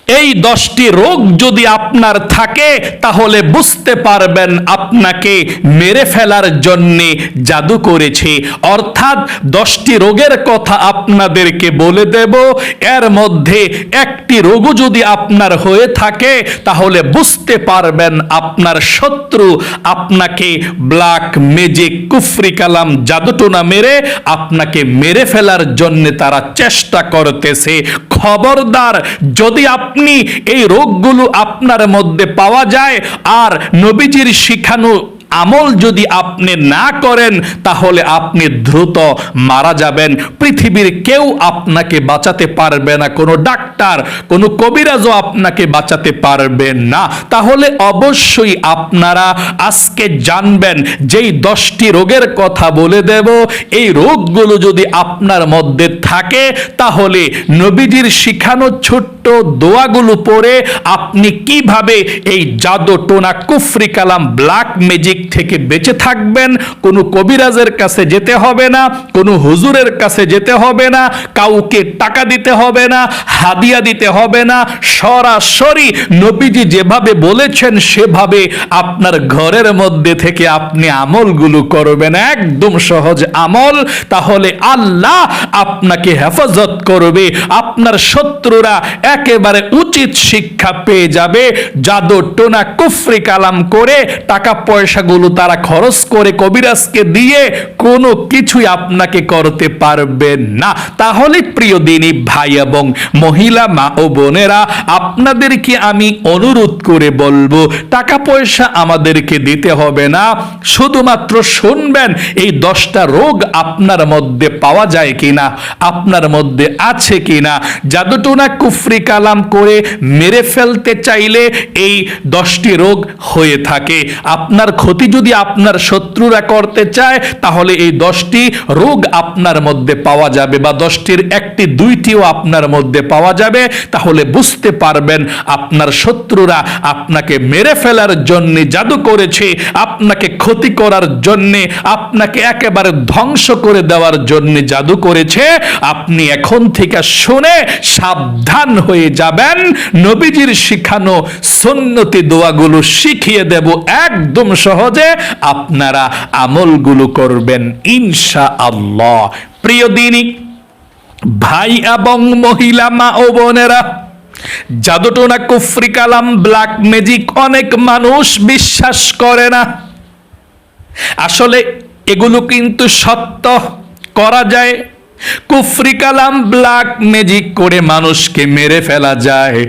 এই 10টি রোগ যদি আপনার থাকে তাহলে বুঝতে পারবেন আপনাকে মেরে ফেলার জন্য জাদু করেছে। অর্থাৎ 10টি রোগের কথা আপনাদেরকে বলে দেব, এর মধ্যে একটি রোগও যদি আপনার হয়ে থাকে তাহলে বুঝতে পারবেন আপনার শত্রু আপনাকে ব্ল্যাক ম্যাজিক, কুফরি কালাম, জাদুটোনা মেরে আপনাকে মেরে ফেলার জন্য তারা চেষ্টা করতেছে। খবরদার, যদি আপনি এই রোগগুলো আপনার মধ্যে পাওয়া যায় আর নবীজির শিখানো আমল যদি আপনি না করেন তাহলে আপনি দ্রুত মারা যাবেন। পৃথিবীর কেউ আপনাকে বাঁচাতে পারবে না, কোনো ডাক্তার, কোনো কবিরাজও আপনাকে বাঁচাতে পারবে না। তাহলে অবশ্যই আপনারা আজকে জানবেন যেই 10টি রোগের কথা বলে দেব, এই রোগগুলো যদি আপনার মধ্যে থাকে তাহলে নবীজির শিখানো ছোট্ট দোয়াগুলো পড়ে আপনি কিভাবে এই জাদু টোনা, কুফরি কালাম, ব্ল্যাক ম্যাজিক থেকে বেঁচে থাকবেন। কোনো কবিরাজের কাছে যেতে হবে না, কোনো হুজুরের কাছে যেতে হবে না, কাউকে টাকা দিতে হবে না, হাদিয়া দিতে হবে না। সরাসরি নবীজি যেভাবে বলেছেন সেভাবে আপনার ঘরের মধ্যে থেকে আপনি আমলগুলো করবেন, একদম সহজ আমল। তাহলে আল্লাহ আপনাকে হেফাজত করবে, আপনার শত্রুরা একেবারে উচিত শিক্ষা পেয়ে যাবে। জাদু টোনা, কুফরি কালাম করে টাকা পয়সাগুলো তারা খরচ করে কবিরাজকে দিয়ে কোনো কিছুই আপনাকে করতে পারবে না। তাহলে প্রিয় দিনী ভাই এবং মহিলা মা ও বোনেরা, আপনাদেরকে আমি অনুরোধ করে বলবো, টাকা পয়সা আমাদেরকে দিতে হবে না, শুধুমাত্র শুনবেন এই 10টা রোগ আপনার মধ্যে পাওয়া যায় কিনা, আপনার মধ্যে আছে কিনা। জাদুটোনা, কুফরি কালাম করে মেরে ফেলতে চাইলে এই 10টি রোগ হয়ে থাকে। আপনার ক্ষতি যদি আপনার শত্রুরা করতে চায় তাহলে এই 10টি রোগ আপনার মধ্যে পাওয়া যাবে, বা 10টির একটি দুইটিও আপনার মধ্যে পাওয়া যাবে। তাহলে বুঝতে পারবেন আপনার শত্রুরা আপনাকে মেরে ফেলার জন্য জাদু করেছে, আপনাকে ক্ষতি করার জন্য, আপনাকে একেবারে ধ্বংস করে দেওয়ার জন্য জাদু করেছে। আপনি এখন থেকে শুনে সাবধান হয়ে যাবেন। নবীজির শিখানো সুন্নতি দোয়াগুলো শিখিয়ে দেব একদম সহজে, আপনারা আমলগুলো করবেন ইনশাআল্লাহ। প্রিয় দিনী ভাই এবং মহিলা মা ও বোনেরা, জাদুটোনা, কুফরি কালাম, ব্ল্যাক ম্যাজিক অনেক মানুষ বিশ্বাস করে না। আসলে এগুলো কিন্তু সত্য, করা যায়। কুফরি কালাম, ব্ল্যাক ম্যাজিক করে মানুষকে মেরে ফেলা যায়,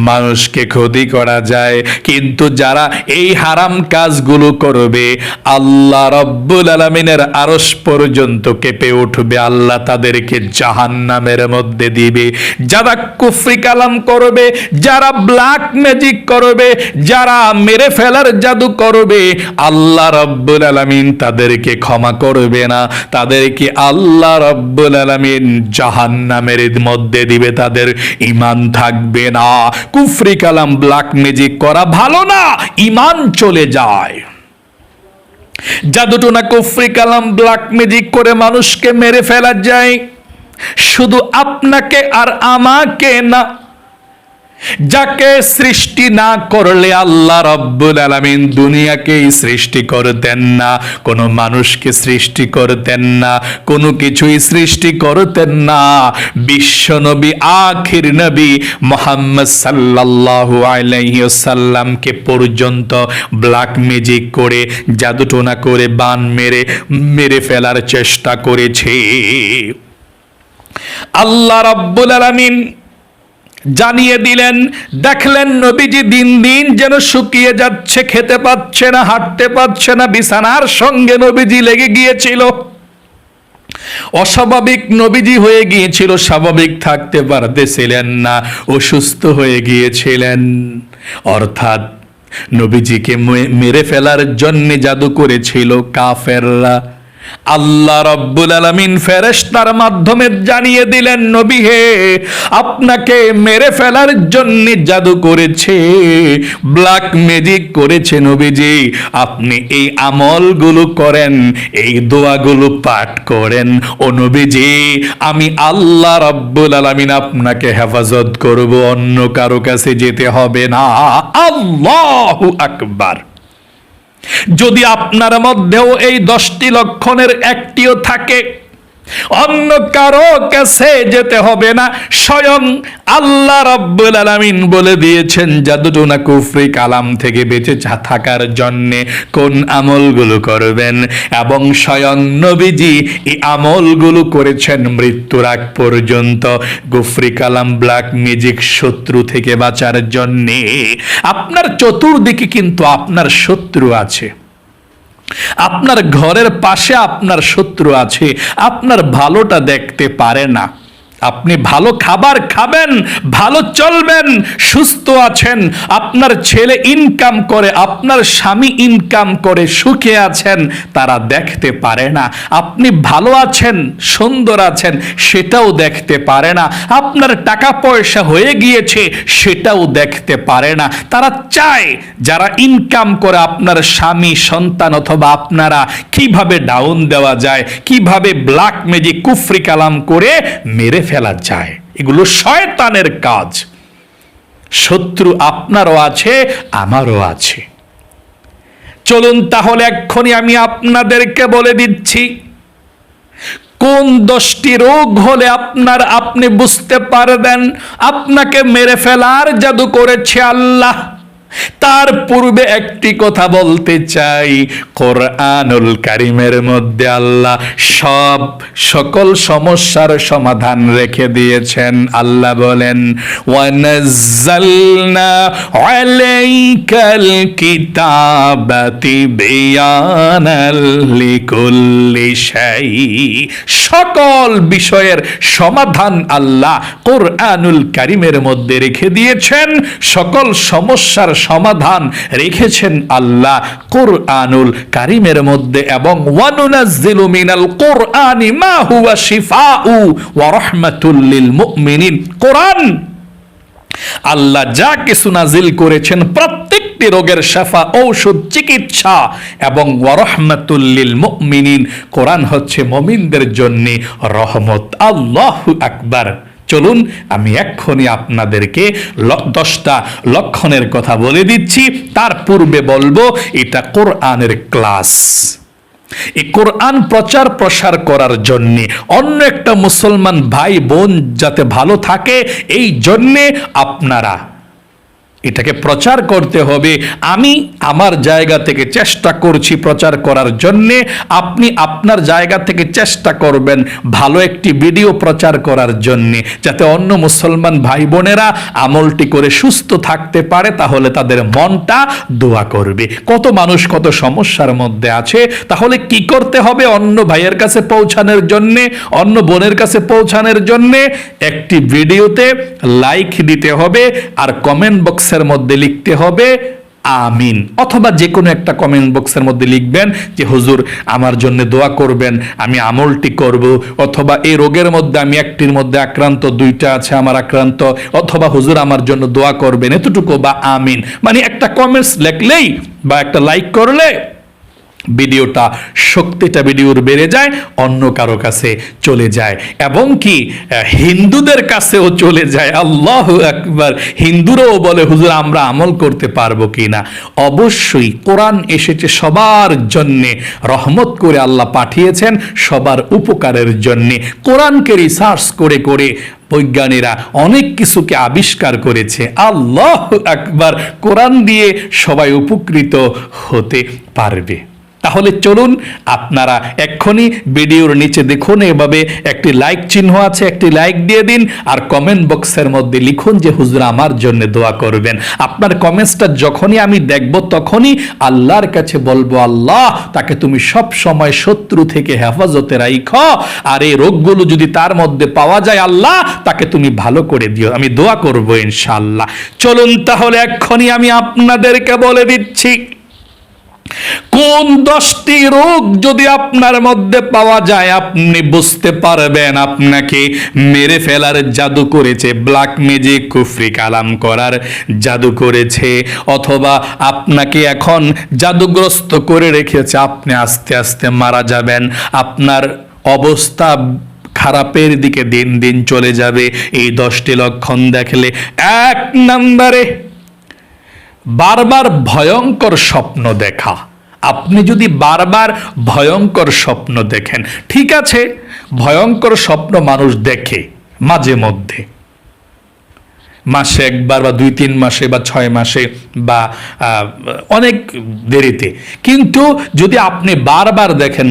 মানুষকে ক্ষতি করা যায়। কিন্তু যারা এই হারাম কাজগুলো করবে, আল্লাহ রব্বুল আলামিনের আরশ পর্যন্ত কেঁপে উঠবে, আল্লাহ তাদেরকে জাহান্নামের মধ্যে দিবে। যারা কুফরি কালাম করবে, যারা ব্ল্যাক ম্যাজিক করবে, যারা মেরে ফেলার জাদু করবে, আল্লাহ রব্বুল আলামিন তাদেরকে ক্ষমা করবে না, তাদেরকে আল্লাহ রব্বুল আলামিন জাহান্নামের মধ্যে দিবে, তাদের ঈমান থাকবে না। কুফরি কালাম, ব্ল্যাক ম্যাজিক করা ভালো না, ঈমান চলে যায়। জাদুটোনা, কুফরি কালাম, ব্ল্যাক ম্যাজিক করে মানুষকে মেরে ফেলা যায়, শুধু আপনাকে আর আমাকে না। যাকে সৃষ্টি না করলে আল্লাহ রব্বুল আলামিন দুনিয়াকেই সৃষ্টি করতেন না, কোনো মানুষকে সৃষ্টি করতেন না, কোনো কিছুই সৃষ্টি করতেন না। বিশ্ব নবী, আখির নবী মুহাম্মদ সাল্লাল্লাহু আলাইহি ওয়াসাল্লামকে পর্যন্ত ব্ল্যাক ম্যাজিক করে, জাদুটোনা করে, বান মেরে ফেলার চেষ্টা করেছে। আল্লাহ রব্বুল আলামিন জানিয়ে দিলেন, দেখলেন নবীজি দিন দিন যেন শুকিয়ে যাচ্ছে, খেতে পাচ্ছে না, হাঁটতে পারছে না, বিছানার সঙ্গে নবীজি লেগে গিয়েছিল, অস্বাভাবিক নবীজি হয়ে গিয়েছিল, স্বাভাবিক থাকতে পারতেছিলেন না, অসুস্থ হয়ে গিয়েছিলেন। অর্থাৎ নবীজিকে মেরে ফেলার জন্য জাদু করেছিল কাফেররা। আল্লাহ রাব্বুল আলামিন ফেরেশতার মাধ্যমে জানিয়ে দিলেন, নবী হে, আপনাকে মেরে ফেলার জন্য জাদু করেছে, ব্ল্যাক ম্যাজিক করেছে। নবীজি, আপনি এই আমলগুলো করেন, এই দোয়াগুলো পাঠ করেন। ও নবীজি, আমি আল্লাহ রাব্বুল আলামিন আপনাকে হেফাজত করব, অন্য কারো কাছে যেতে হবে না। আল্লাহু আকবার। যদি আপনার মধ্যেও এই 10টি লক্ষণের একটিও থাকে, অন্য কারো কাছে যেতে হবে না। স্বয়ং আল্লাহ রাব্বুল আলামিন বলে দিয়েছেন জাদুটোনা কুফরি কালাম থেকে বেঁচে থাকার জন্য কোন আমলগুলো করবেন, এবং স্বয়ং নবীজি এই আমলগুলো করেছেন মৃত্যুর আগ পর্যন্ত, কুফরি কালাম, ব্ল্যাক ম্যাজিক, শত্রু থেকে বাঁচার জন্য। আপনার চতুর্দিকে কিন্তু আপনার শত্রু আছে, আপনার ঘরের পাশে আপনার শত্রু আছে, আপনার ভালোটা দেখতে পারে না। আপনি ভালো খাবার খাবেন, ভালো চলবেন, সুস্থ আছেন, আপনার ছেলে ইনকাম করে, আপনার স্বামী ইনকাম করে, সুখে আছেন, তারা দেখতে পারে না। আপনি ভালো আছেন, সুন্দর আছেন, সেটাও দেখতে পারে না। আপনার টাকা পয়সা হয়ে গিয়েছে, সেটাও দেখতে পারে না। তারা চায় যারা ইনকাম করে, আপনার স্বামী, সন্তান অথবা আপনারা কিভাবে ডাউন দেওয়া যায়, কিভাবে ব্ল্যাক ম্যাজিক, কুফরি কালাম করে মেরে ফেলা যায়। এগুলো শয়তানের কাজ। শত্রু আপনারও আছে, আমারও আছে। চলুন তাহলে এক্ষুনি আমি আপনাদেরকে বলে দিচ্ছি কোন 10টি রোগ হলে আপনি বুঝতে পারবেন আপনাকে মেরে ফেলার জাদু করেছে আল্লাহ। তার পূর্বে একটি কথা বলতে চাই, কোরআনুল কারীমের মধ্যে আল্লাহ সকল সমস্যার সমাধান রেখে দিয়েছেন। আল্লাহ বলেন, ওয়ানাজ্জালনা আলাইকাল কিতাবা তিবয়ানাল লিকুল্লি শাই। সকল বিষয়ের সমাধান আল্লাহ কোরআনুল কারীমের মধ্যে রেখে দিয়েছেন। সকল সমস্যার সমাধান রেখেছেন আল্লাহ কোরআনুল কারীমের মধ্যে। এবং ওয়ানুনাজ্জিলু মিনাল কোরআনি মা হুয়া শিফাউ ওয়া রাহমাতুল লিল মুমিনিন। কোরআন আল্লাহ যা কিছু নাজিল করেছেন প্রত্যেকটি রোগের শিফা, ঔষধ, চিকিৎসা, এবং ওয়া রাহমাতুল লিল মুমিনিন। কোরআন হচ্ছে মুমিনদের জন্য রহমত। আল্লাহু আকবার। চলুন আমি এক্ষুনি আপনাদেরকে 10টা লক্ষণের কথা বলে দিচ্ছি। তার পূর্বে বলবো এটা কোরআনের ক্লাস। এই কোরআন প্রচার প্রসার করার জন্য, অন্য একটা মুসলমান ভাই বোন যাতে ভালো থাকে, এই জন্যে আপনারা এটাকে প্রচার করতে হবে। আমি আমার জায়গা থেকে চেষ্টা করছি প্রচার করার জন্যে, আপনি আপনার জায়গা থেকে চেষ্টা করবেন ভালো একটি ভিডিও প্রচার করার জন্যে, যাতে অন্য মুসলমান ভাই বোনেরা আমলটি করে সুস্থ থাকতে পারে। তাহলে তাদের মনটা দোয়া করবে। কত মানুষ কত সমস্যার মধ্যে আছে, তাহলে কি করতে হবে অন্য ভাইয়ের কাছে পৌঁছানোর জন্যে, অন্য বোনের কাছে পৌঁছানোর জন্যে? একটি ভিডিওতে লাইক দিতে হবে, আর কমেন্ট বক্সে মধ্যে লিখতে হবে আমিন, অথবা যে কোনো একটা কমেন্ট বক্সের মধ্যে লিখবেন যে হুজুর আমার জন্য দোয়া করবেন, আমি আমলটি করব, অথবা এই রোগের মধ্যে আমি একটির মধ্যে আক্রান্ত, 2টা আছে আমার আক্রান্ত, অথবা হুজুর আমার জন্য দোয়া করবেন, এতটুকু, বা আমিন। মানে একটা কমেন্টস লিখলেই বা একটা লাইক করলে ভিডিওটা শক্তিটা ভিডিওর বেড়ে যায়, অন্য কারো কাছে চলে যায়, এবং কি হিন্দুদের কাছেও চলে যায়। আল্লাহু আকবার। হিন্দুরাও বলে হুজুর আমরা আমল করতে পারবো কিনা? অবশ্যই কোরআন এসেছে সবার জন্যে, রহমত করে আল্লাহ পাঠিয়েছেন সবার উপকারের জন্যে। কোরআনকে রিসার্চ করে করে বৈজ্ঞানিকরা অনেক কিছুকে আবিষ্কার করেছে। আল্লাহু আকবার। কোরআন দিয়ে সবাই উপকৃত হতে পারবে। তাহলে চলুন আপনারা এক্ষুনি ভিডিওর নিচে দেখুন, এভাবে একটি লাইক চিহ্ন আছে, একটি লাইক দিয়ে দিন, আর কমেন্ট বক্সের মধ্যে লিখুন যে হুজুর আমার জন্য দোয়া করবেন। আপনার কমেন্টসটা যখনই আমি দেখব তখনই আল্লাহর কাছে বলবো, আল্লাহ তাকে তুমি সব সময় শত্রু থেকে হেফাজতে রাখো, আর এই রোগগুলো যদি তার মধ্যে পাওয়া যায় আল্লাহ তাকে তুমি ভালো করে দিও। আমি দোয়া করব ইনশাআল্লাহ। চলুন তাহলে এক্ষুনি আমি আপনাদেরকে বলে দিচ্ছি কোন 10টি রোগ যদি আপনার মধ্যে পাওয়া যায় আপনি বুঝতে পারবেন আপনাকে মেরে ফেলার জাদু করেছে, ব্ল্যাক ম্যাজিক কুফরি কালাম করার জাদু করেছে, অথবা আপনাকে এখন জাদুগ্রস্ত করে রেখেছে, আপনি আস্তে আস্তে মারা যাবেন, আপনার অবস্থা খারাপের দিকে দিন দিন চলে যাবে। এই 10টি লক্ষণ দেখলে, 1 নম্বরে বারবার ভয়ঙ্কর স্বপ্ন দেখা। আপনি যদি বারবার ভয়ঙ্কর স্বপ্ন দেখেন, ঠিক আছে, ভয়ঙ্কর স্বপ্ন মানুষ দেখে মাঝে মধ্যে, মাসে একবার বা 2-3 মাসে বা 6 মাসে বা অনেক দেরিতে, কিন্তু যদি আপনি বারবার দেখেন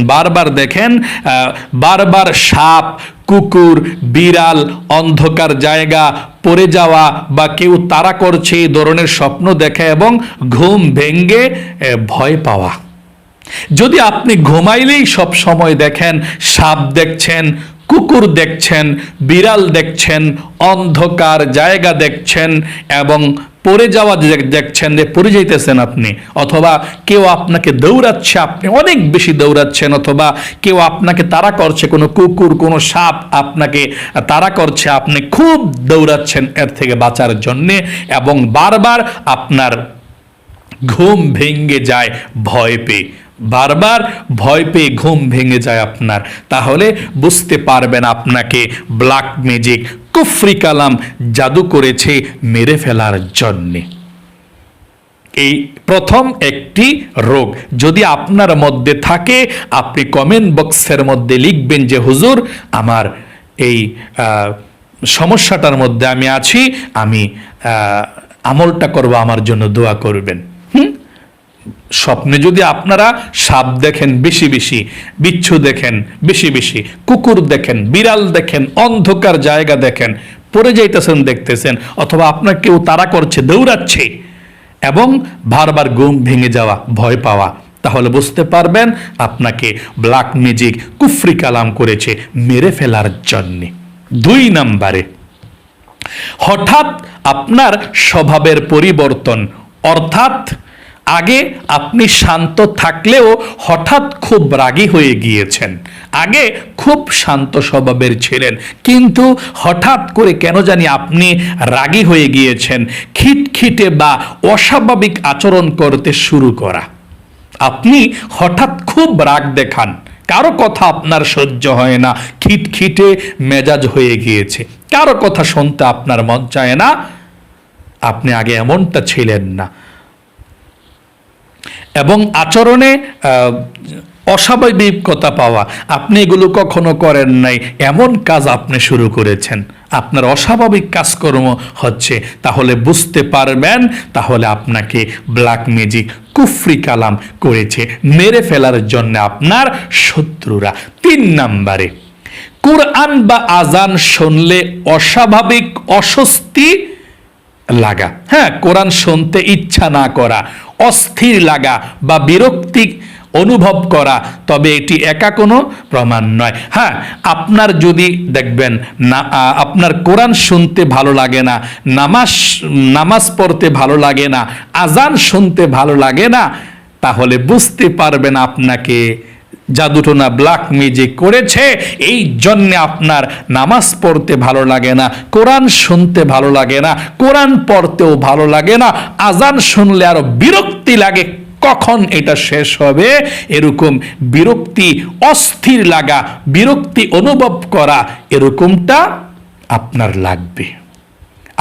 বারবার সাপ, কুকুর, বিড়াল, অন্ধকার জায়গা, পড়ে যাওয়া বা কেউ তাড়া করছে, এই ধরনের স্বপ্ন দেখা এবং ঘুম ভেঙ্গে ভয় পাওয়া। যদি আপনি ঘুমাইলেই সব সময় দেখেন সাপ দেখছেন, কুকুর দেখছেন, বিড়াল দেখছেন, অন্ধকার জায়গা দেখছেন এবং পড়ে যাওয়া দেখছেন, যে পড়ে যাইতেছেন আপনি, অথবা কেউ আপনাকে দৌড়াচ্ছে, আপনি অনেক বেশি দৌড়াচ্ছেন, অথবা কেউ আপনাকে তাড়া করছে, কোনো কুকুর, কোনো সাপ আপনাকে তাড়া করছে, আপনি খুব দৌড়াচ্ছেন এর থেকে বাঁচার জন্যে, এবং বারবার আপনার ঘুম ভেঙে যায় ভয় পেয়ে, বারবার ভয় পেয়ে ঘুম ভেঙে যায় আপনার, তাহলে বুঝতে পারবেন আপনাকে ব্ল্যাক ম্যাজিক কুফরি কালাম জাদু করেছে মেরে ফেলার জন্যে। এই প্রথম একটি রোগ যদি আপনার মধ্যে থাকে, আপনি কমেন্ট বক্সের মধ্যে লিখবেন যে হুজুর আমার এই সমস্যাটার মধ্যে আমি আছি, আমি আমলটা করব, আমার জন্য দোয়া করবেন। স্বপ্নে যদি আপনারা সাপ দেখেন বেশি বেশি, বিচ্ছু দেখেন বেশি বেশি, কুকুর দেখেন, বিড়াল দেখেন, অন্ধকার জায়গা দেখেন, পড়ে যাইতেছেন দেখতেছেন, অথবা আপনার কেউ তাড়া করছে, দৌড়াচ্ছে এবং বারবার ঘুম ভেঙে যাওয়া, ভয় পাওয়া, তাহলে বুঝতে পারবেন আপনাকে ব্ল্যাক ম্যাজিক কুফরি কালাম করেছে মেরে ফেলার জন্যে। 2 নম্বরে হঠাৎ আপনার স্বভাবের পরিবর্তন, অর্থাৎ আগে আপনি শান্ত থাকলেও হঠাৎ খুব রাগী হয়ে গিয়েছেন, আগে খুব শান্ত স্বভাবের ছিলেন, কিন্তু হঠাৎ করে কেন জানি আপনি রাগী হয়ে গিয়েছেন, খিটখিটে বা অস্বাভাবিক আচরণ করতে শুরু করা, আপনি হঠাৎ খুব রাগ দেখান, কারো কথা আপনার সহ্য হয় না, খিটখিটে মেজাজ হয়ে গিয়েছে, কারো কথা শুনতে আপনার মন চায় না, আপনি আগে এমনটা ছিলেন না, এবং আচরণে অস্বাভাবিকতা পাওয়া, আপনি এগুলো কখনো করেন নাই, এমন কাজ আপনি শুরু করেছেন, আপনার অস্বাভাবিক কাজকর্ম হচ্ছে, তাহলে বুঝতে পারবেন তাহলে আপনাকে ব্ল্যাক ম্যাজিক কুফরি কালাম করেছে মেরে ফেলার জন্য আপনার শত্রুরা। 3 নম্বরে কোরআন বা আজান শুনলে অস্বাভাবিক অস্বস্তি লাগা, হ্যাঁ, কোরআন শুনতে ইচ্ছা না করা, অস্থির লাগা বা বিরক্তি অনুভব করা, তবে এটি একা কোনো প্রমাণ নয়। হ্যাঁ, আপনার যদি দেখবেন না আপনার কোরআন শুনতে ভালো লাগে না, নামাজ পড়তে ভালো লাগে না, আজান শুনতে ভালো লাগে না, তাহলে বুঝতে পারবেন আপনাকে জাদুটোনা ব্ল্যাক ম্যাজিক করেছে, এই জন্য আপনার নামাজ পড়তে ভালো লাগে না, কোরআন শুনতে ভালো লাগে না, কোরআন পড়তেও ভালো লাগে না, আজান শুনলে আরো বিরক্তি লাগে, কখন এটা শেষ হবে এরকম বিরক্তি, অস্থির লাগা, বিরক্তি অনুভব করা, এরকমটা আপনার লাগবে।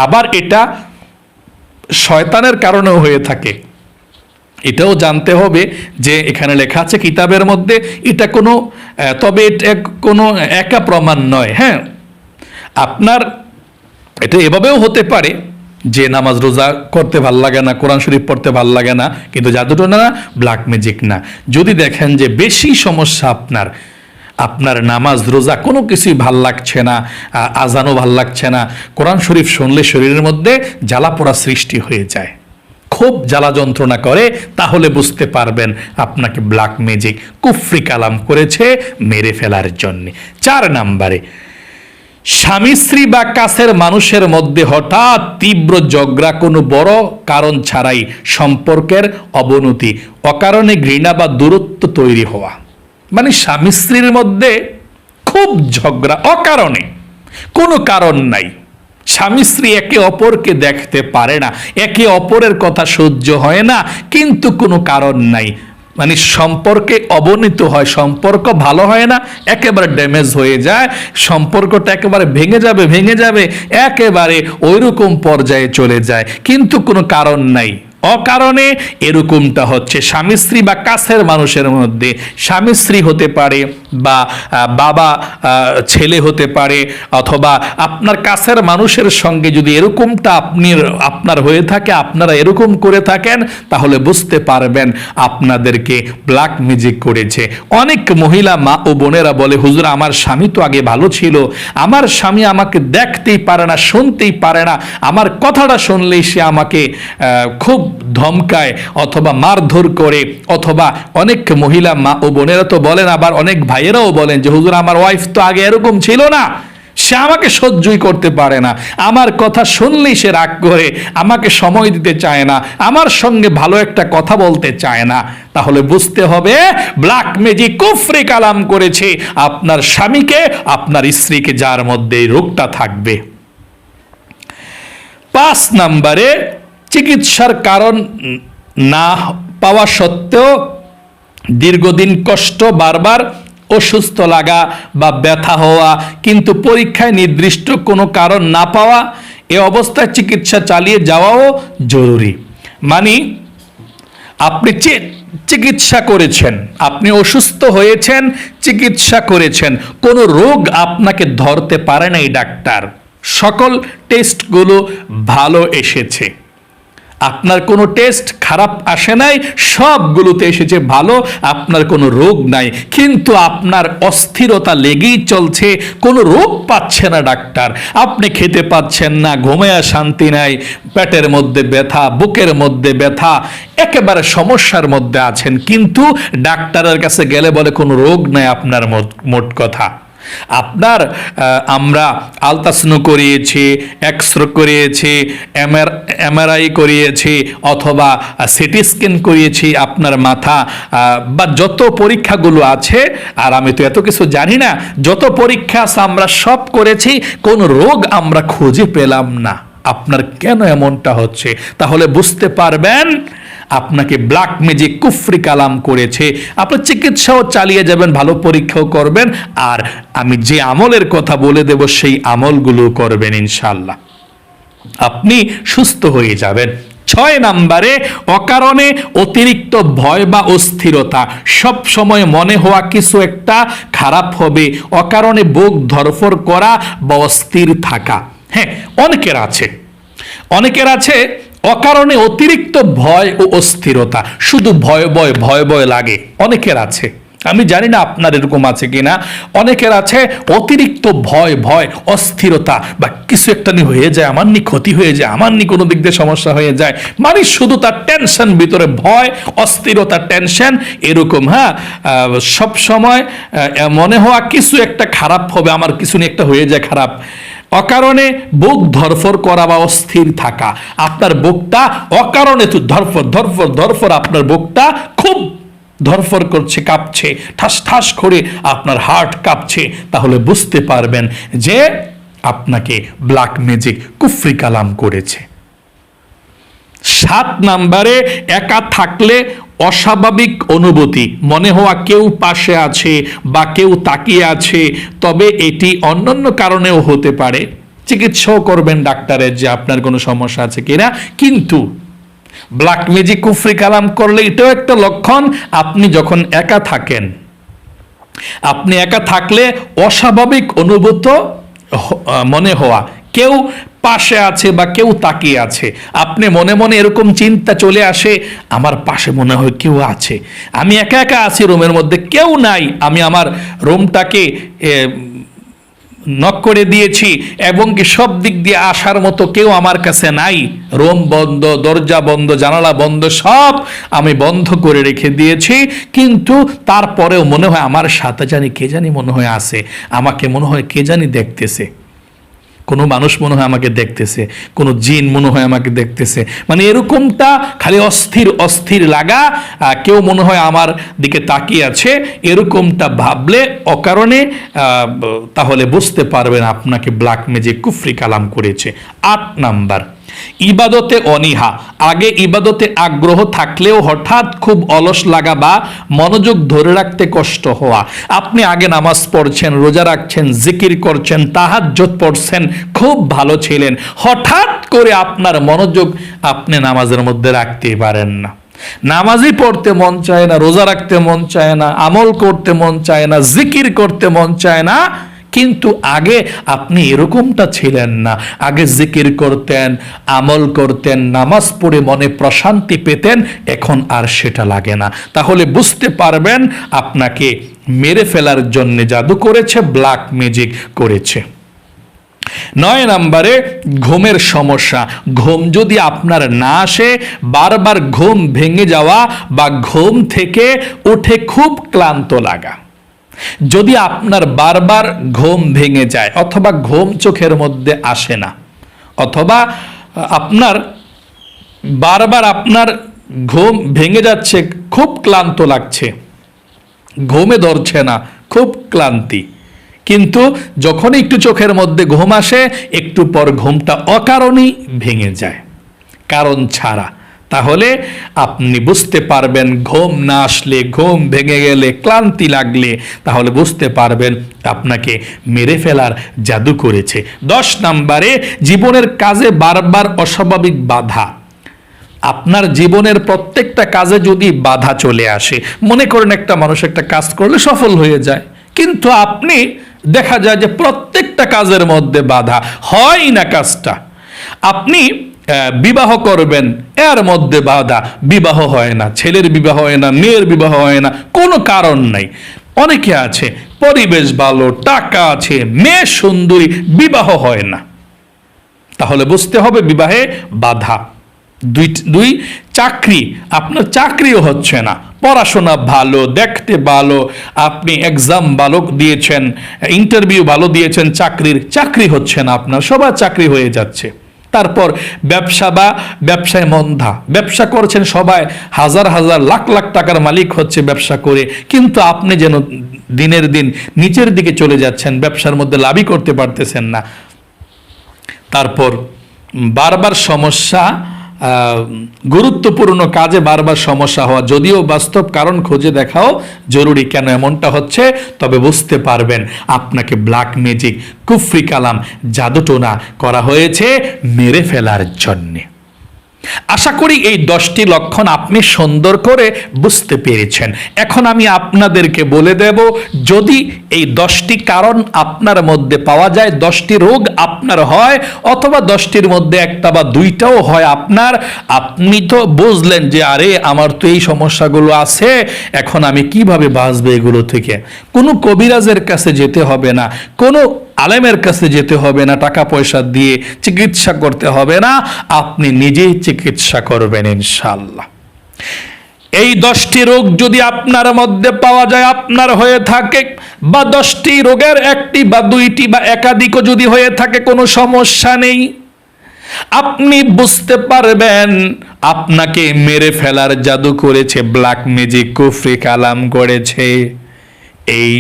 আবার এটা শয়তানের কারণেও হয়ে থাকে, এটাও জানতে হবে যে এখানে লেখা আছে কিতাবের মধ্যে, এটা কোনো, তবে এটা কোনো একা প্রমাণ নয়। হ্যাঁ, আপনার এটা এভাবেও হতে পারে যে নামাজ রোজা করতে ভাল লাগে না, কোরআন শরীফ পড়তে ভাল লাগে না, কিন্তু জাদুটোনা না, ব্ল্যাক ম্যাজিক না। যদি দেখেন যে বেশি সমস্যা আপনার নামাজ রোজা কোনো কিছুই ভাল লাগছে না, আজানও ভাল লাগছে না, কোরআন শরীফ শুনলে শরীরের মধ্যে জ্বালা পোড়া সৃষ্টি হয়ে যায়, খুব জ্বালা যন্ত্রণা করে, তাহলে বুঝতে পারবেন আপনাকে ব্ল্যাক ম্যাজিক কুফরি কালাম করেছে মেরে ফেলার জন্য। 4 নম্বরে স্বামী স্ত্রী বা কাছের মানুষের মধ্যে হঠাৎ তীব্র ঝগড়া, কোনো বড় কারণ ছাড়াই সম্পর্কের অবনতি, অকারণে ঘৃণা বা দূরত্ব তৈরি হওয়া। মানে স্বামী স্ত্রীর মধ্যে খুব ঝগড়া, অকারণে, কোনো কারণ নাই। স্বামী স্ত্রী একে অপরকে দেখতে পারে না, একে অপরের কথা সহ্য হয় না, কিন্তু কোনো কারণ নাই। মানে সম্পর্কে অবনীত হয়, সম্পর্ক ভালো হয় না, একেবারে ড্যামেজ হয়ে যায়, সম্পর্কটা একেবারে ভেঙে যাবে, একেবারে ওইরকম পর্যায়ে চলে যায়, কিন্তু কোনো কারণ নাই। অকারণে এরকমটা হচ্ছে স্বামী স্ত্রী বা কাছের মানুষের মধ্যে। স্বামী স্ত্রী হতে পারে, বা বাবা ছেলে হতে পারে, অথবা আপনার কাছের মানুষের সঙ্গে যদি এরকমটা আপনার হয়ে থাকে, আপনারা এরকম করে থাকেন, তাহলে বুঝতে পারবেন আপনাদেরকে ব্ল্যাক ম্যাজিক করেছে। অনেক মহিলা মা ও বোনেরা বলে, হুজুর আমার স্বামী তো আগে ভালো ছিল, আমার স্বামী আমাকে দেখতেই পারে না, শুনতেই পারে না, আমার কথাটা শুনলেই সে আমাকে খুব ধমকায় অথবা মারধর করে। অথবা অনেক মহিলা মা ও বোনেরা তো বলেন, আবার অনেক ভাইয়েরাও বলেন যে হুজুর আমার ওয়াইফ তো আগে এরকম ছিল না, সে আমাকে সহ্যই করতে পারে না, আমার কথা শুনলেই সে রাগ করে, আমাকে সময় দিতে চায় না, আমার সঙ্গে ভালো একটা কথা বলতে চায় না। তাহলে বুঝতে হবে ব্ল্যাক ম্যাজিক, কুফরি কালাম করেছে আপনার স্বামীকে, আপনার স্ত্রীকে, যার মধ্যে এই রোগটা থাকবে। 5 নম্বরে, চিকিৎসার কারণ না পাওয়া সত্ত্বেও দীর্ঘদিন কষ্ট, বারবার অসুস্থ লাগা বা ব্যথা হওয়া, কিন্তু পরীক্ষায় নির্দিষ্ট কোনো কারণ না পাওয়া, এ অবস্থায় চিকিৎসা চালিয়ে যাওয়াও জরুরি। মানে আপনি চিকিৎসা করেছেন, আপনি অসুস্থ হয়েছেন, চিকিৎসা করেছেন, কোনো রোগ আপনাকে ধরতে পারে নাই ডাক্তার, সকল টেস্টগুলো ভালো এসেছে, আপনার কোনো টেস্ট খারাপ আসে নাই, সবগুলোতে এসেছে ভালো, আপনার কোনো রোগ নাই, কিন্তু আপনার অস্থিরতা লেগেই চলছে, কোনো রোগ পাচ্ছে না ডাক্তার, আপনি খেতে পাচ্ছেন না, ঘুমায়া শান্তি নাই, পেটের মধ্যে ব্যথা, বুকের মধ্যে ব্যথা, একেবারে সমস্যার মধ্যে আছেন, কিন্তু ডাক্তারের কাছে গেলে বলে কোনো রোগ নাই আপনার, মোট কথা। আপনার আমরা আলট্রাসাউন্ড করিয়েছি, এক্সরে করিয়েছি, এমআরআই করিয়েছি, অথবা সিটি স্ক্যান করিয়েছি আপনার মাথা, বা যত পরীক্ষাগুলো আছে, আর আমি তো এত কিছু জানি না, যত পরীক্ষা আছে আমরা সব করেছি, কোন রোগ আমরা খুঁজে পেলাম না। আপনার কেন এমনটা হচ্ছে? তাহলে বুঝতে পারবেন আপনাকে ব্ল্যাক ম্যাজিক, কুফরি কালাম করেছে। আপনি চিকিৎসাও চালিয়ে যাবেন, ভালো পরীক্ষাও করবেন, আর আমি যে আমলের কথা বলে দেব সেই আমলগুলো করবেন, ইনশাআল্লাহ আপনি সুস্থ হয়ে যাবেন। 6 নম্বরে, অকারণে অতিরিক্ত ভয় বা অস্থিরতা, সব সময় মনে হওয়া কিছু একটা খারাপ হবে, অকারণে বুক ধড়ফড় করা বা অস্থির থাকা। হ্যাঁ, অনেকের আছে অকারণে অতিরিক্ত ভয় ও অস্থিরতা, শুধু ভয় ভয় লাগে, অনেকের আছে, আমি জানি না আপনার এরকম আছে কিনা। অনেকের আছে অতিরিক্ত ভয় অস্থিরতা, বা কিছু একটা নিয়ে হয়ে যায়, আমার নি ক্ষতি হয়ে যায়, আমার নি কোনো দিক দিয়ে সমস্যা হয়ে যায়, মানে শুধু তার টেনশন, ভিতরে ভয়, অস্থিরতা, টেনশন, এরকম। হ্যাঁ, সব সময় মনে হওয়া কিছু একটা খারাপ হবে, আমার কিছু নিয়ে একটা হয়ে যায় খারাপ। অকারণে বুক ধরফর করা বা অস্থির থাকা, আপনার বুকটা অকারণে তো ধরফর, আপনার বুকটা খুব ধরফর করছে, কাঁপছে, ঠাস করে আপনার হার্ট কাঁপছে, তাহলে বুঝতে পারবেন যে আপনাকে ব্ল্যাক ম্যাজিক, কুফরি কালাম করেছে। 7 নম্বরে, একা থাকলে অস্বাভাবিক অনুভূতি, মনে হওয়া কেউ পাশে আছে বা কেউ তাকিয়ে আছে, তবে এটি অন্যান্য কারণেও হতে পারে, চিকিৎসাও করবেন ডাক্তারের যে আপনার কোনো সমস্যা আছে কিনা, কিন্তু ব্ল্যাক ম্যাজিক, কুফরি কালাম করলে এটাও একটা লক্ষণ, আপনি যখন একা থাকেন, আপনি একা থাকলে অস্বাভাবিক অনুভূত মনে হওয়া, কেউ পাশে আছে বা কেউ তাকিয়ে আছে, আপনি মনে মনে এরকম চিন্তা চলে আসে, আমার পাশে মনে হয় কেউ আছে, আমি একা আছি রুমের মধ্যে, কেউ নাই, আমি আমার রুমটাকে নক করে দিয়েছি এবং কি সব দিক দিয়ে আসার মতো কেউ আমার কাছে নাই, রুম বন্ধ, দরজা বন্ধ, জানালা বন্ধ, সব আমি বন্ধ করে রেখে দিয়েছি, কিন্তু তারপরেও মনে হয় আমার সাথে কে জানি মনে হয় আছে, আমাকে মনে হয় কে জানি দেখতেছে, কোনো মানুষ মনে হয় আমাকে দেখতেছে, কোনো জিন মনে হয় আমাকে দেখতেছে, মানে এরকমটা খালি অস্থির অস্থির লাগা, কেউ মনে হয় আমার দিকে তাকিয়ে আছে, এরকমটা ভাবলে অকারণে তাহলে বুঝতে পারবেন আপনাকে ব্ল্যাক ম্যাজিক কুফরি কালাম করেছে। 8 নাম্বার, ইবাদতে অনীহা। আগে ইবাদতে আগ্রহ থাকলেও হঠাৎ খুব অলস লাগা বা মনোযোগ ধরে রাখতে কষ্ট হওয়া। আপনি আগে নামাজ পড়ছেন, রোজা রাখছেন, জিকির করছেন, তাহাজ্জুদ পড়ছেন, খুব ভালো ছিলেন, হঠাৎ করে আপনার মনোযোগ আপনি নামাজের মধ্যে রাখতে পারেন না। নামাজই পড়তে মন চায় না, রোজা রাখতে মন চায় না, আমল করতে মন চায় না, জিকির করতে মন চায় না। কিন্তু আগে আপনি এরকমটা ছিলেন না, আগে জিকির করতেন, আমল করতেন, নামাজ পড়ে মনে প্রশান্তি পেতেন, এখন আর সেটা লাগে না। তাহলে বুঝতে পারবেন আপনাকে মেরে ফেলার জন্য জাদু করেছে, ব্ল্যাক ম্যাজিক করেছে। 9 নম্বরে ঘুমের সমস্যা। ঘুম যদি আপনার না আসে, বারবার ঘুম ভেঙে যাওয়া বা ঘুম থেকে উঠে খুব ক্লান্ত লাগা, যদি আপনার বারবার ঘুম ভেঙে যায় অথবা ঘুম চোখের মধ্যে আসে না, অথবা আপনার বারবার আপনার ঘুম ভেঙে যাচ্ছে, খুব ক্লান্ত লাগছে, ঘুমে ধরছে না, খুব ক্লান্তি, কিন্তু যখন একটু চোখের মধ্যে ঘুম আসে একটু পর ঘুমটা অকারণেই ভেঙে যায়, কারণ ছাড়া, তাহলে আপনি বুঝতে পারবেন ঘুম না আসলে, ঘুম ভেঙে গেলে, ক্লান্তি লাগলে, তাহলে বুঝতে পারবেন আপনাকে মেরে ফেলার জাদু করেছে। 10 নম্বরে জীবনের কাজে বারবার অস্বাভাবিক বাধা। আপনার জীবনের প্রত্যেকটা কাজে যদি বাধা চলে আসে, মনে করেন একটা মানুষ একটা কাজ করলে সফল হয়ে যায়, কিন্তু আপনি দেখা যায় যে প্রত্যেকটা কাজের মধ্যে বাধা, হয় না কাজটা। আপনি বিবাহ করবেন, এর মধ্যে বাধা, বিবাহ হয় না, ছেলের বিবাহ হয় না, মেয়ের বিবাহ হয় না, কোনো কারণ নাই। অনেকে আছে পরিবেশ ভালো, টাকা আছে, মেয়ে সুন্দরী, বিবাহ হয় না, তাহলে বুঝতে হবে বিবাহে বাধা। দুই চাকরি, আপনার চাকরিও হচ্ছে না, পড়াশোনা ভালো, দেখতে ভালো, আপনি এক্সাম ভালো দিয়েছেন, ইন্টারভিউ ভালো দিয়েছেন, চাকরি হচ্ছে না আপনার, সবার চাকরি হয়ে যাচ্ছে। তারপর ব্যবসা বা ব্যবসায় মন্দা, ব্যবসা করছেন সবাই, হাজার হাজার লাখ লাখ টাকার মালিক হচ্ছে ব্যবসা করে, কিন্তু আপনি যেন দিনের দিন নিচের দিকে চলে যাচ্ছেন, ব্যবসার মধ্যে লাভই করতে পারতেছেন না। তারপর বারবার সমস্যা, গুরুত্বপূর্ণ কাজে বারবার সমস্যা হওয়া, যদিও বাস্তব কারণ খুঁজে দেখাও জরুরি কেন এমনটা হচ্ছে, তবে বুঝতে পারবেন আপনাকে ব্ল্যাক ম্যাজিক কুফরি কালাম জাদুটোনা করা হয়েছে মেরে ফেলার জন্যে। আশা করি এই 10টি লক্ষণ আপনি সুন্দর করে বুঝতে পেরেছেন। এখন আমি আপনাদেরকে বলে দেব, যদি এই 10টি কারণ আপনার মধ্যে পাওয়া যায়, 10টি রোগ আপনার হয়, অথবা 10টির মধ্যে একটা বা দুইটাও হয় আপনার, আপনি তো বুঝলেন যে আরে আমার তো এই সমস্যাগুলো আছে, এখন আমি কিভাবে বাঁচবো এগুলো থেকে। কোনো কবিরাজের কাছে যেতে হবে না, কোনো আলেমের কাছে যেতে হবে না, টাকা পয়সা দিয়ে চিকিৎসা করতে হবে না, আপনি নিজেই চিকিৎসা করবেন ইনশাআল্লাহ। এই 10টি রোগ যদি আপনার মধ্যে পাওয়া যায়, আপনার হয়ে থাকে, বা 10টি রোগের একটি বা দুইটি বা একাধিকও যদি হয়ে থাকে, কোনো সমস্যা নেই, আপনি বুঝতে পারবেন আপনাকে মেরে ফেলার জাদু করেছে, ব্ল্যাক ম্যাজিক কুফরি কালাম করেছে। এই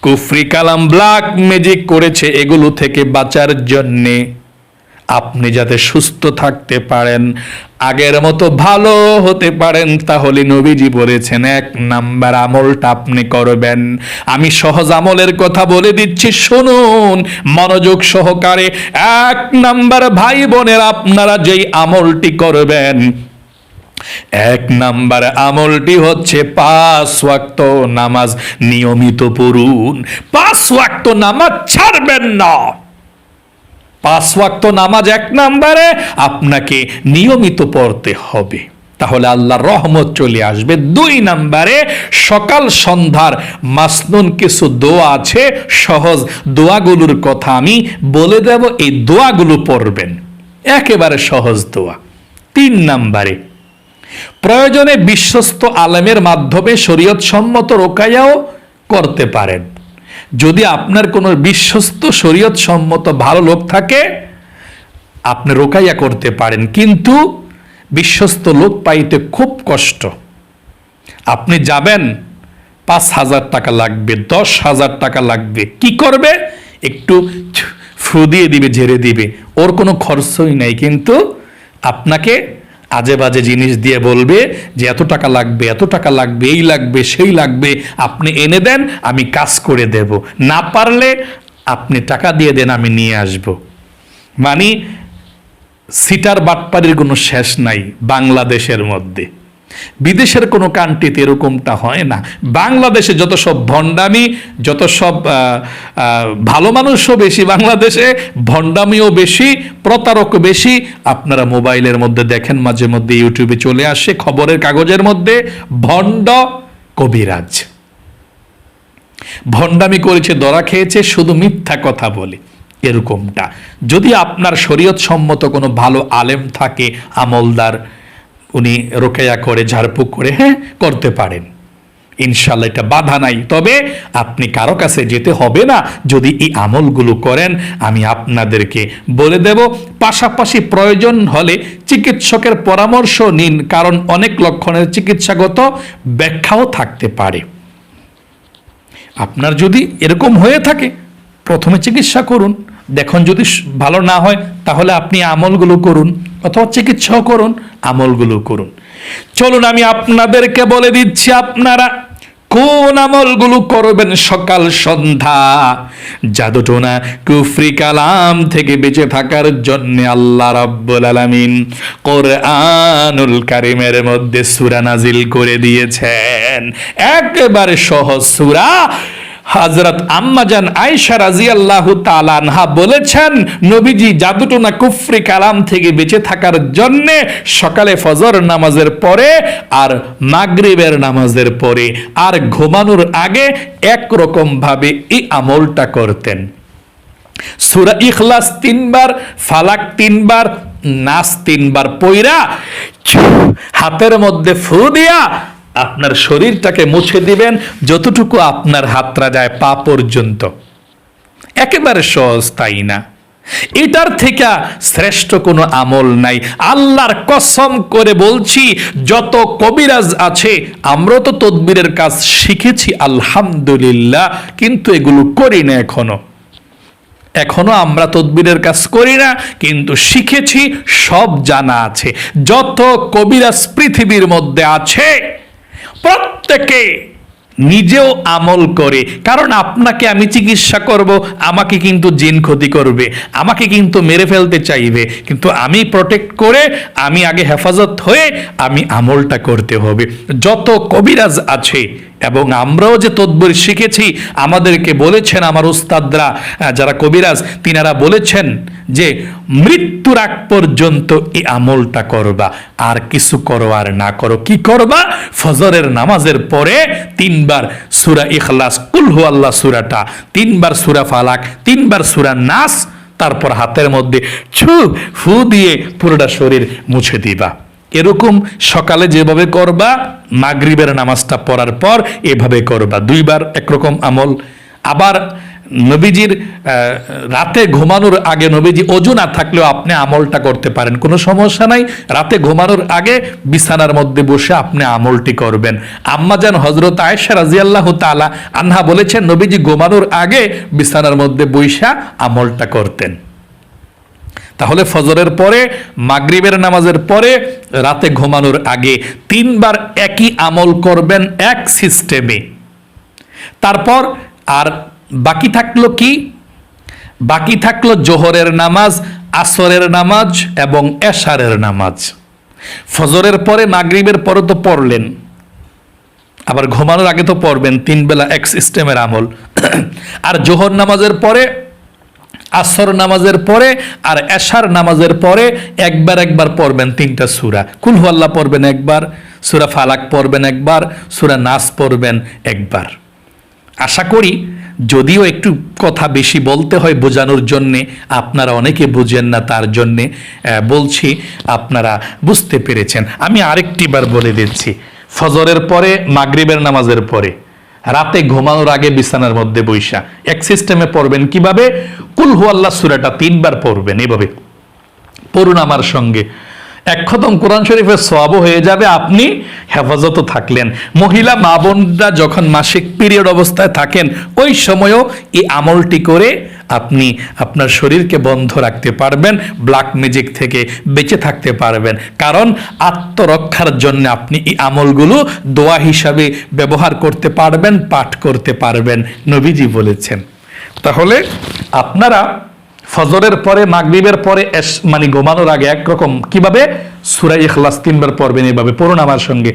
কুফরি কালাম ব্ল্যাক ম্যাজিক করেছে এগুলো থেকে বাঁচার জন্যে, আপনি যাতে সুস্থ থাকতে পারেন, আগের মতো ভালো হতে পারেন, তাহলে নবীজি বলেছেন 1 নাম্বার আমলটা আপনি করবেন। আমি সহজ আমলের কথা বলে দিচ্ছি, শুনুন মনোযোগ সহকারে। 1 নাম্বার ভাই বোনের, আপনারা যেই আমলটি করবেন, 1 নাম্বার আমলটি হচ্ছে 5 ওয়াক্ত নামাজ নিয়মিত পড়ুন। 5 ওয়াক্ত নামাজ ছাড়বেন না। 5 ওয়াক্ত নামাজ 1 নাম্বারে আপনাকে নিয়মিত পড়তে হবে, তাহলে আল্লাহর রহমত চলে আসবে। 2 নাম্বারে সকাল সন্ধ্যার মাসনুন কিছু দোয়া আছে, সহজ দোয়াগুলোর কথা আমি বলে দেব, এই দোয়াগুলো পড়বেন, একেবারে সহজ দোয়া। 3 নাম্বারে প্রয়োজনে বিশ্বস্ত আলেমের মাধ্যমে শরীয়ত সম্মত রোকায়াও করতে পারেন। যদি আপনার কোনো বিশ্বস্ত শরীয়ত সম্মত ভালো লোক থাকে আপনি রোকাইয়া করতে পারেন, কিন্তু বিশ্বস্ত লোক পাইতে খুব কষ্ট। আপনি যাবেন, 5,000 টাকা লাগবে, 10,000 টাকা লাগবে, কি করবে? একটু ফু দিয়ে দিবে, ঝেড়ে দিবে, ওর কোনো খরচই নাই, কিন্তু আপনাকে আজে বাজে জিনিস দিয়ে বলবে যে এত টাকা লাগবে, এত টাকা লাগবে, এই লাগবে, সেই লাগবে, আপনি এনে দেন, আমি কাজ করে দেব, না পারলে আপনি টাকা দিয়ে দেন, আমি নিয়ে আসব। মানে সিটার বাটপাড়ির কোনো শেষ নাই বাংলাদেশের মধ্যে। বিদেশের কোনো কান্ট্রিতে এরকমটা হয় না। বাংলাদেশে যত সব ভণ্ডামি, যত সব ভালো মানুষও বেশি, বাংলাদেশে ভণ্ডামিও বেশি, প্রতারকও বেশি। আপনারা মোবাইলের মধ্যে দেখেন, মাঝে মধ্যে ইউটিউবে চলে আসে, খবরের কাগজের মধ্যে ভণ্ড কবিরাজ ভণ্ডামি করেছে, ধরা খেয়েছে, শুধু মিথ্যা কথা বলে, এরকমটা। যদি আপনার শরীয়ত সম্মত কোনো ভালো আলেম থাকে, আমলদার, উনি রোকেয়া করে, ঝাড়ফুঁক করে, হ্যাঁ করতে পারেন, ইনশাল্লাহ, এটা বাধা নাই। তবে আপনি কারো কাছে যেতে হবে না যদি এই আমলগুলো করেন, আমি আপনাদেরকে বলে দেব। পাশাপাশি প্রয়োজন হলে চিকিৎসকের পরামর্শ নিন, কারণ অনেক লক্ষণের চিকিৎসাগত ব্যাখ্যাও থাকতে পারে। আপনার যদি এরকম হয়ে থাকে, প্রথমে চিকিৎসা করুন, দেখুন যদি ভালো না হয় তাহলে আপনি আমলগুলো করুন, অথবা চিকিৎসাও করুন, আমলগুলো করুন। চলুন আমি আপনাদেরকে বলে দিচ্ছি আপনারা কোন আমলগুলো করবেন সকাল সন্ধ্যা জাদুটোনা কুফরি কালাম থেকে বেঁচে থাকার জন্য। আল্লাহ রাব্বুল আলামিন কোরআনুল কারীমের মধ্যে সূরা নাজিল করে দিয়েছেন, একেবারে সহজ সূরা। হযরত আম্মাজান আয়েশা রাদিয়াল্লাহু তাআলা আনহা বলেছেন, নবীজি জাদুটোনা কুফরি কালাম থেকে বেঁচে থাকার জন্য সকালে ফজর নামাজের পরে আর মাগরিবের নামাজের পরে আর ঘুমানোর আগে একরকম ভাবে এই আমলটা করতেন। সূরা ইখলাস 3 বার, ফালাক 3 বার, নাস 3 বার পয়রা হাতের মধ্যে ফু দিয়া আপনার শরীরটাকে মুছে দিবেন, যতটুকু আপনার হাতটা যায় পা পর্যন্ত। একেবারে সহজ, তাই না? এটার থেকে শ্রেষ্ঠ কোনো আমল নাই। আল্লাহর কসম করে বলছি, যত কবিরাজ আছে, আমরা তো তদবিরের কাজ শিখেছি আলহামদুলিল্লাহ, কিন্তু এগুলো করি না এখনো আমরা তদবিরের কাজ করি না, কিন্তু শিখেছি, সব জানা আছে। যত কবিরাজ পৃথিবীর মধ্যে আছে প্রত্যেকে নিজেও আমল করে, কারণ আপনাকে আমি চিকিৎসা করব, আমাকে কিন্তু জিন ক্ষতি করবে, আমাকে কিন্তু মেরে ফেলতে চাইবে, কিন্তু আমি প্রোটেক্ট করে, আমি আগে হেফাজত হয়ে আমি আমলটা করতে হবে। যত কবিরাজ আছে, এবং আমরাও যে তদবির শিখেছি, আমাদেরকে বলেছেন আমার উস্তাদরা যারা কবিরাজ, তিনারা বলেছেন যে মৃত্যুর আগ পর্যন্ত এই আমলটা করবা, আর কিছু করো আর না করো। কি করবা? ফজরের নামাজের পরে 3 বার সূরা ইখলাস, কুল হু আল্লাহ সূরাটা, 3 বার সূরা ফালাক, 3 বার সূরা নাস, তারপর হাতের মধ্যে ফু দিয়ে পুরোটা শরীর মুছে দিবা। এরকম সকালে যেভাবে করবা, মাগরিবের নামাজটা পড়ার পর এভাবে করবা, 2 বার একরকম আমল। আবার নবীজির রাতে ঘুমানোর আগে, নবীজি ওযু না থাকলেও আপনি আমলটা করতে পারেন, কোনো সমস্যা নাই। রাতে ঘুমানোর আগে বিছানার মধ্যে বসে আপনি আমলটি করবেন। আম্মাজান হযরত আয়েশা রাদিয়াল্লাহু তাআলা আনহা বলেছেন, নবীজি ঘুমানোর আগে বিছানার মধ্যে বসে আমলটা করতেন। তাহলে ফজরের পরে, মাগরিবের নামাজের পরে, রাতে ঘুমানোর আগে 3 বার একই আমল করবেন, এক সিস্টেমে। তারপর আর বাকি থাকলো কি? বাকি থাকলো জোহরের নামাজ, আসরের নামাজ এবং এশারের নামাজ। ফজরের পরে, মাগরিবের পরে তো পড়লেন, আবার ঘুমানোর আগে তো পড়বেন, 3 বেলা এক সিস্টেমের আমল। আর জোহর নামাজের পরে, আসর নামাজের পরে আর এশার নামাজের পরে একবার পড়বেন 3টা সূরা। কুল হু আল্লাহ পড়বেন একবার, সূরা ফালাক পড়বেন একবার, সূরা নাস পড়বেন একবার। আশা করি, যদিও একটু কথা বেশি বলতে হয় বোঝানোর জন্যে, আপনারা অনেকে বুঝেন না, তার জন্যে বলছি, আপনারা বুঝতে পেরেছেন। আমি আরেকটি বার বলে দিচ্ছি, ফজরের পরে, মাগরিবের নামাজের পরে, রাতে ঘুমানোর আগে বিছানার মধ্যে বৈশা এক সিস্টেমে পড়বেন। কিভাবে? কুল হুয়াল্লাহ সূরাটা 3 বার পড়বেন। এভাবে পড়ুন আমার সঙ্গে, এক খতম কোরআন শরীফের সওয়াবও হয়ে যাবে, আপনি হেফাজত থাকলেন। মহিলা মা বোনরা যখন মাসিক পিরিয়ড অবস্থায় থাকেন ওই সময়ও এই আমলটি করে আপনি আপনার শরীরকে বন্ধ রাখতে পারবেন, ব্ল্যাক ম্যাজিক থেকে বেঁচে থাকতে পারবেন। কারণ আত্মরক্ষার জন্য আপনি এই আমলগুলো দোয়া হিসাবে ব্যবহার করতে পারবেন, পাঠ করতে পারবেন, নবীজি বলেছেন। তাহলে আপনারা ফজরের পরে, মাগরিবের পরে মানে ঘুমানোর আগে একরকম কিভাবে সূরা ইখলাস 3 বার পড়বেন। এভাবে পড়ুন আমার সঙ্গে।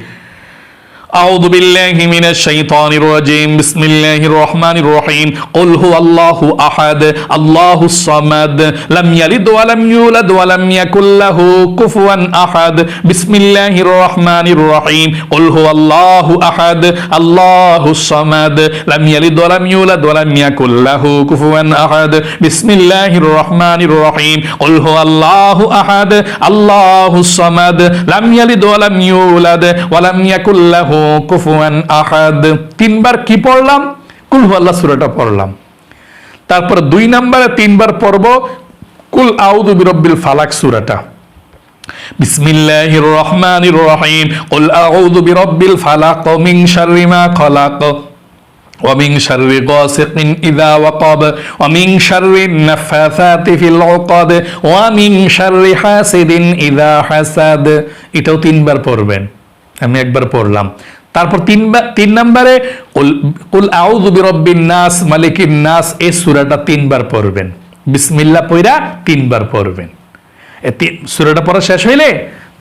أعوذ بالله من الشيطان الرجيم بسم الله الرحمن الرحيم قل هو الله أحد الله الصمد لم يلد ولم يولد ولم يكن له كفوا أحد بسم الله الرحمن الرحيم قل هو الله أحد الله الصمد لم يلد ولم يولد ولم يكن له كفوا أحد بسم الله الرحمن الرحيم قل هو الله أحد الله الصمد لم يلد ولم يولد ولم يكن له কুফুয়ান আহাদ। 3 বার কি পড়লাম? কুল হুয়াল্লাহ সূরাটা পড়লাম। তারপর 2 নম্বরে 3 বার পড়ব কুল আউযু বিরাব্বিল ফালাক সূরাটা। বিসমিল্লাহির রহমানির রহিম কুল আউযু বিরাব্বিল ফালাক মিন শাররি মা খালাক ওয়া মিন শাররি গাসিকিন ইযা ওয়াকাব ওয়া মিন শাররিন নাফাসাতি ফিল উকাদ ওয়া মিন শাররি হাসিদিন ইযা হাসাদ। এটাও 3 বার পড়বেন। আমি একবার পড়লাম। তারপর 3 নম্বরে কুল আউযু বিরাব্বিন নাস মালিকিন নাস, এই সূরাটা 3 বার পড়বেন। বিসমিল্লাহ পড়া 3 বার পড়বেন। এই সূরাটা পড়া শেষ হইলে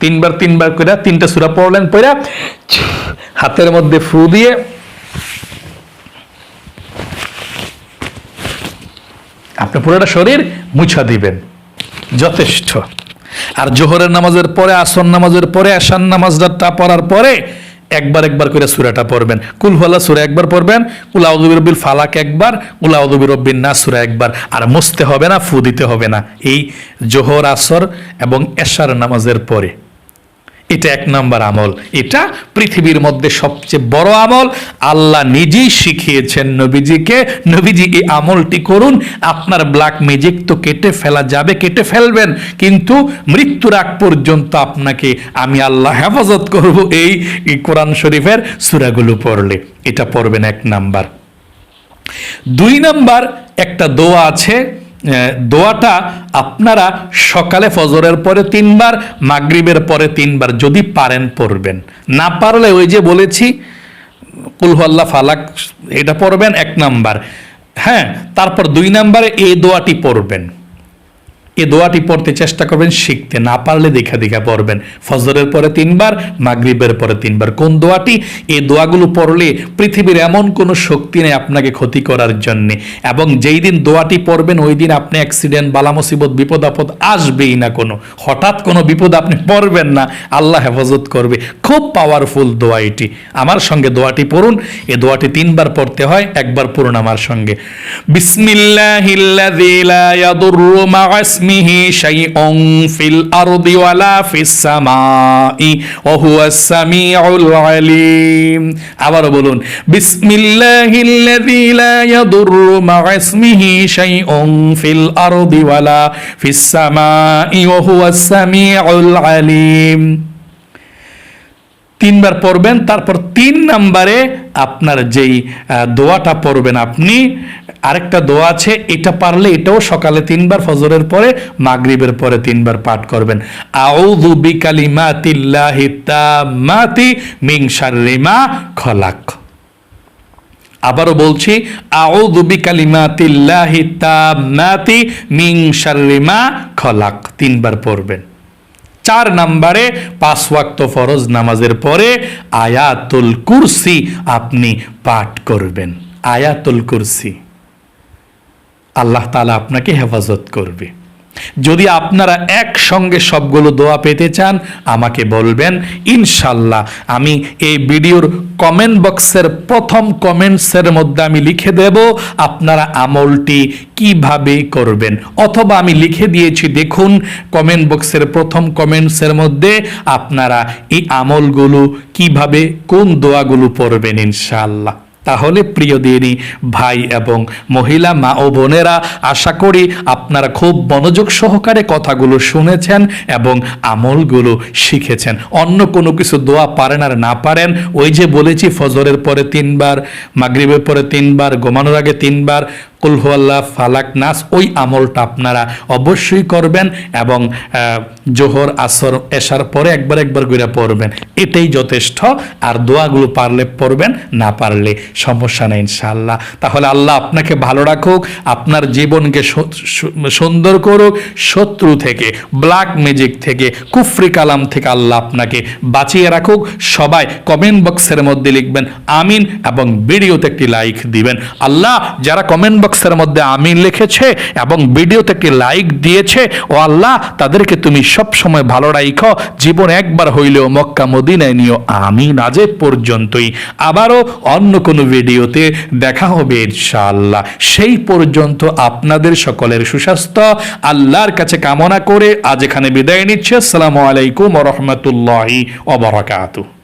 3 বার করে 3টা সূরা পড়লেন, পড়া হাতের মধ্যে ফু দিয়ে আপনি পুরোটা শরীর মুছা দিবেন, যথেষ্ট। আর জোহরের নামাজের পরে, আসর নামাজের পরে, এশার নামাজটা পড়ার পরে একবার করে সূরাটা পড়বেন। কুল হুয়াল্লাহ সূরা একবার পড়বেন, কুল আউযু বিরাব্বিল ফালাক একবার, কুল আউযু বিরাব্বিন নাস সূরা একবার। আর মুছতে হবে না, ফু দিতে হবে না, এই জোহর, আসর এবং এশার নামাজের পরে। এটা 1 নম্বর আমল। এটা পৃথিবীর মধ্যে সবচেয়ে বড় আমল। আল্লাহ নিজেই শিখিয়েছেন নবীজিকে, নবীজি এই আমলটি করুন, আপনার ব্ল্যাক ম্যাজিক তো কেটে ফেলা যাবে, কেটে ফেলবেন, কিন্তু মৃত্যুর আগ পর্যন্ত আপনাকে আমি আল্লাহ হেফাজত করব এই কোরআন শরীফের সূরাগুলো পড়লে। এটা পড়বেন 1 নাম্বার। 2 নাম্বার একটা দোয়া আছে, দোয়াটা আপনারা সকালে ফজরের পরে 3 বার, মাগরিবের পরে 3 বার যদি পারেন পড়বেন। না পারলে ওই যে বলেছি কুল হুয়াল্লাহ ফালাক এটা পড়বেন 1 নাম্বার। হ্যাঁ, তারপর 2 নাম্বারে এই দোয়াটি পড়বেন। এই দোয়াটি পড়তে চেষ্টা করবেন, শিখতে না পারলে দেখা পড়বেন। ফজরের পরে 3 বার, মাগরিবের পরে 3 বার। কোন দোয়াটি? এই দোয়াগুলো পড়লে পৃথিবীর এমন কোনো শক্তি নেই আপনাকে ক্ষতি করার জন্যে। এবং যেই দিন দোয়াটি পড়বেন ওই দিন আপনি অ্যাক্সিডেন্ট, বালা মুসিবত, বিপদ আপদ আসবেই না, হঠাৎ কোনো বিপদ আপনি পড়বেন না, আল্লাহ হেফাজত করবে। খুব পাওয়ারফুল দোয়া এটি। আমার সঙ্গে দোয়াটি পড়ুন। এই দোয়াটি 3 বার পড়তে হয়, একবার পড়ুন আমার সঙ্গে। বিসমিল্লাহিল্লাযী লা ইয়াদুররু মা'a ইসমিহি শাইউন ফিল আরদি ওয়ালা ফিস সামাই ওয়া হুয়াস সামিউল আলীম। আবারো বলুন, বিসমিল্লাহিল্লাযী লা ইয়াদুররু মা'a ইসমিহি শাইউন ফিল আরদি ওয়ালা ফিস সামাই ওয়া হুয়াস সামিউল আলীম। 3 বার পড়বেন। তারপর 3 নম্বরে আপনার যেই দোয়াটা পড়বেন, আপনি আরেকটা দোয়া আছে, এটা পারলে এটাও সকালে 3 বার, ফজরের পরে, মাগরিবের পরে 3 বার পাঠ করবেন। আউযু বিকালিমাতিল্লাহি তাম্মাতি মিন শাররি মা খলাক। আবারও বলছি, আউযু বিকালিমাতিল্লাহি তাম্মাতি মিন শাররি মা খলাক। 3 বার পড়বেন। 4 নম্বরে 5 ওয়াক্ত ফরজ নামাজের পরে আয়াতুল কুরসি আপনি পাঠ করবেন। আয়াতুল কুরসি, আল্লাহ তাআলা আপনাকে হেফাজত করবে। যদি আপনারা একসঙ্গে সবগুলো দোয়া পেতে চান আমাকে বলবেন, ইনশাল্লাহ আমি এই ভিডিওর কমেন্ট বক্সের প্রথম কমেন্টসের মধ্যে আমি লিখে দেব আপনারা আমলটি কিভাবে করবেন, অথবা আমি লিখে দিয়েছি দেখুন কমেন্ট বক্সের প্রথম কমেন্টসের মধ্যে আপনারা এই আমলগুলো কিভাবে, কোন দোয়াগুলো পড়বেন ইনশাআল্লাহ। তাহলে প্রিয় দিনী ভাই এবং মহিলা মা ও বোনেরা, আশা করি আপনারা খুব মনোযোগ সহকারে কথাগুলো শুনেছেন এবং আমলগুলো শিখেছেন। অন্য কোনো কিছু দোয়া পারেন আর না পারেন, ওই যে বলেছি ফজরের পরে 3 বার, মাগরিবের পরে 3 বার, ঘুমানোর আগে 3 বার কুল হুয়াল্লাহ, ফালাক, নাস, ওই আমলটা আপনারা অবশ্যই করবেন এবং জোহর, আসর, এশার পরে একবার করে পড়বেন, এটাই যথেষ্ট। আর দোয়াগুলো পারলে পড়বেন, না পারলে সমস্যা নেই ইনশাআল্লাহ। তাহলে আল্লাহ আপনাকে ভালো রাখুক, আপনার জীবনকে সুন্দর করুক, শত্রু থেকে, ব্ল্যাক ম্যাজিক থেকে, কুফরি কালাম থেকে আল্লাহ আপনাকে বাঁচিয়ে রাখুক। সবাই কমেন্ট বক্সের মধ্যে লিখবেন আমিন এবং ভিডিওতে একটি লাইক দিবেন। আল্লাহ যারা কমেন্ট বক্সের মধ্যে আমিন লিখেছে এবং ভিডিওতে একটি লাইক দিয়েছে, ও আল্লাহ তাদেরকে তুমি সব সময় ভালো রাখো, জীবন একবার হইলেও মক্কা মদিনায় নিও, আমিন। আজ পর্যন্তই, আবারও অন্য কোনো ভিডিওতে দেখা হবে ইনশাআল্লাহ। সেই পর্যন্ত আপনাদের সকলের সুস্বাস্থ্য আল্লাহর কাছে কামনা করে আজ এখানে বিদায় নিচ্ছি। আসসালামু আলাইকুম ওয়া রাহমাতুল্লাহি ওয়া বারাকাতুহু।